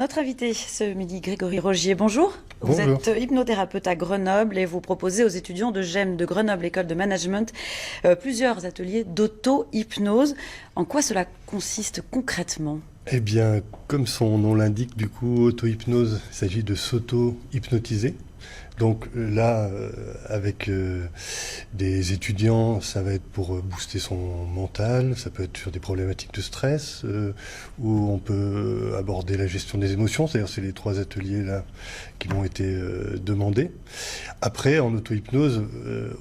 Notre invité ce midi, Grégory Rogier, bonjour. Bonjour. Vous êtes hypnothérapeute à Grenoble et vous proposez aux étudiants de GEM de Grenoble École de Management plusieurs ateliers d'auto-hypnose. En quoi cela consiste concrètement ? Eh bien, comme son nom l'indique, du coup, auto-hypnose, il s'agit de s'auto-hypnotiser. Donc là, avec des étudiants, ça va être pour booster son mental, ça peut être sur des problématiques de stress, où on peut aborder la gestion des émotions, c'est-à-dire c'est les 3 ateliers là qui m'ont été demandés. Après, en auto-hypnose,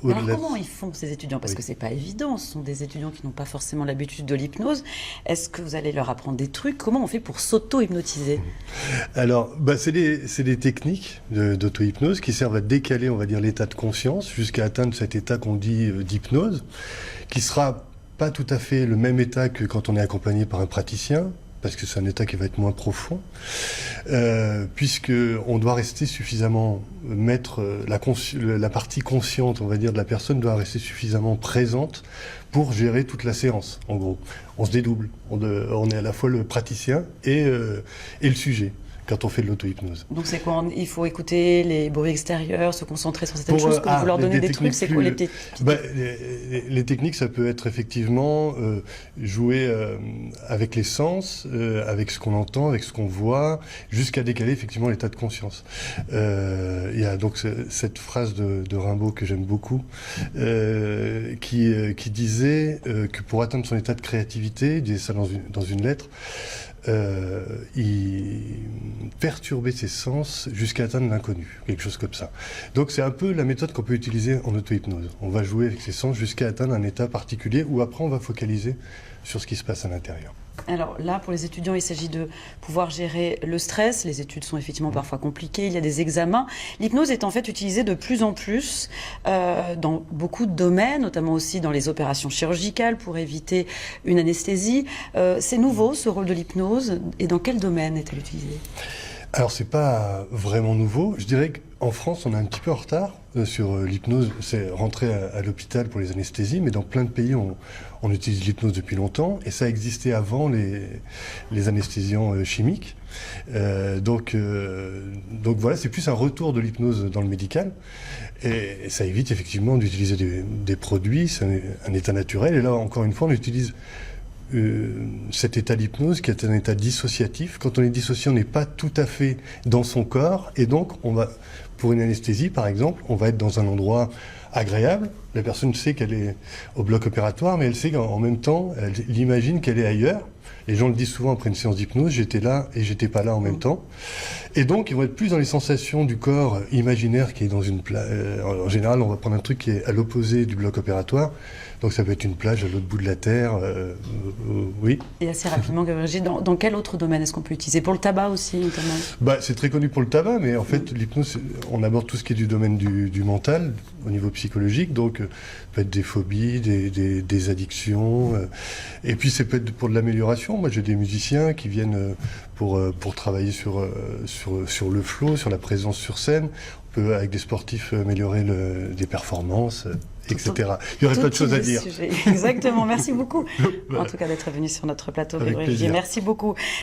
Alors comment ils font ces étudiants ? Parce Oui. que c'est pas évident, ce sont des étudiants qui n'ont pas forcément l'habitude de l'hypnose. Est-ce que vous allez leur apprendre des trucs ? Comment on fait pour s'auto-hypnotiser ? Alors, c'est des techniques d'auto-hypnose qui servent à décaler, on va dire, l'état de conscience jusqu'à atteindre cet état qu'on dit d'hypnose, qui sera pas tout à fait le même état que quand on est accompagné par un praticien, parce que c'est un état qui va être moins profond, puisque on doit rester suffisamment mettre la partie consciente, on va dire, de la personne doit rester suffisamment présente pour gérer toute la séance. En gros, on se dédouble, on est à la fois le praticien et le sujet quand on fait de l'auto-hypnose. Donc c'est quoi ? Il faut écouter les bruits extérieurs, se concentrer sur certaines choses, quand vous leur des donnez des trucs, c'est quoi les petites... Les techniques, ça peut être effectivement jouer avec les sens, avec ce qu'on entend, avec ce qu'on voit, jusqu'à décaler effectivement l'état de conscience. Il y a donc cette phrase de Rimbaud que j'aime beaucoup, qui disait que pour atteindre son état de créativité, il disait ça dans une lettre, il perturber ses sens jusqu'à atteindre l'inconnu, quelque chose comme ça. Donc c'est un peu la méthode qu'on peut utiliser en auto-hypnose. On va jouer avec ses sens jusqu'à atteindre un état particulier où après on va focaliser sur ce qui se passe à l'intérieur. Alors là, pour les étudiants, il s'agit de pouvoir gérer le stress. Les études sont effectivement parfois compliquées, il y a des examens. L'hypnose est en fait utilisée de plus en plus dans beaucoup de domaines, notamment aussi dans les opérations chirurgicales pour éviter une anesthésie. C'est nouveau ce rôle de l'hypnose, et dans quel domaine est-elle utilisée ? Alors c'est pas vraiment nouveau. Je dirais qu'en France, on est un petit peu en retard sur l'hypnose. C'est rentré à l'hôpital pour les anesthésies, mais dans plein de pays, on utilise l'hypnose depuis longtemps, et ça existait avant les anesthésiens chimiques. Donc voilà, c'est plus un retour de l'hypnose dans le médical, et ça évite effectivement d'utiliser des produits. C'est un état naturel, et là encore une fois, on utilise cet état d'hypnose qui est un état dissociatif. Quand on est dissocié, on n'est pas tout à fait dans son corps, et donc on va, pour une anesthésie par exemple, on va être dans un endroit agréable. La personne sait qu'elle est au bloc opératoire, mais elle sait qu'en même temps, elle imagine qu'elle est ailleurs. Les gens le disent souvent après une séance d'hypnose, j'étais là et j'étais pas là en même temps. Et donc, ils vont être plus dans les sensations du corps imaginaire qui est dans une plage. En général, on va prendre un truc qui est à l'opposé du bloc opératoire. Donc, ça peut être une plage à l'autre bout de la Terre. Oui. Et assez rapidement, Gabriel, dans quel autre domaine est-ce qu'on peut l'utiliser ? Pour le tabac aussi, notamment ? C'est très connu pour le tabac, mais en fait, l'hypnose, on aborde tout ce qui est du domaine du mental, au niveau psychologique. Donc, ça peut être des phobies, des addictions. Et puis, ça peut être pour de l'amélioration. Moi, j'ai des musiciens qui viennent pour travailler sur le flow, sur la présence sur scène. On peut, avec des sportifs, améliorer des performances, etc. Il y aurait plein de choses à dire. Exactement. Merci beaucoup, en tout cas, d'être venu sur notre plateau. Avec plaisir. Merci beaucoup.